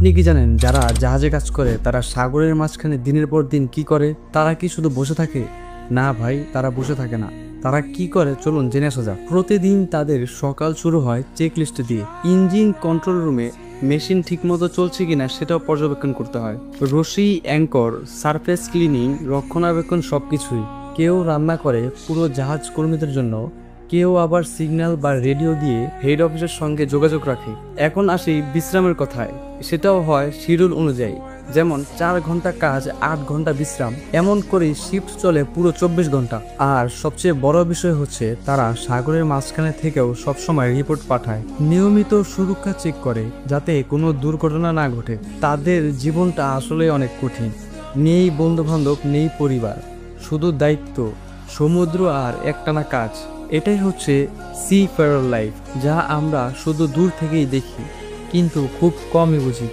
আপনি কি জানেন যারা জাহাজে কাজ করে তারা সাগরের মাঝখানে দিনের পর দিন কি করে? তারা কি শুধু বসে থাকে? না ভাই, তারা বসে থাকে না। তারা কি করে চলুন জেনে আসা যাক। প্রতিদিন তাদের সকাল শুরু হয় চেক লিস্ট দিয়ে। ইঞ্জিন কন্ট্রোল রুমে মেশিন ঠিকমতো চলছে কিনা সেটাও পর্যবেক্ষণ করতে হয়। রশি, অ্যাঙ্কর, সারফেস ক্লিনিং, রক্ষণাবেক্ষণ সবকিছুই। কেউ রান্না করে পুরো জাহাজ কর্মীদের জন্য, কেউ আবার সিগন্যাল বা রেডিও দিয়ে হেড অফিসের সঙ্গে যোগাযোগ রাখে। এখন আসি বিশ্রামের কথায়। সেটাও হয় শিডিউল অনুযায়ী, যেমন 4 ঘন্টা কাজ, 8 ঘন্টা বিশ্রাম। এমন করে শিফট চলে পুরো 24 ঘন্টা। আর সবচেয়ে বড় বিষয় হচ্ছে তারা সাগরের মাঝখানে থেকেও সবসময় রিপোর্ট পাঠায়, নিয়মিত সুরক্ষা চেক করে যাতে কোনো দুর্ঘটনা না ঘটে। তাদের জীবনটা আসলে অনেক কঠিন। নেই বন্ধু বান্ধব, নেই পরিবার, শুধু দায়িত্ব, সমুদ্র আর একটানা কাজ। এটাই হচ্ছে সি ফেয়ার লাইফ, যা আমরা শুধু দূর থেকেই দেখি কিন্তু খুব কমই বুঝি।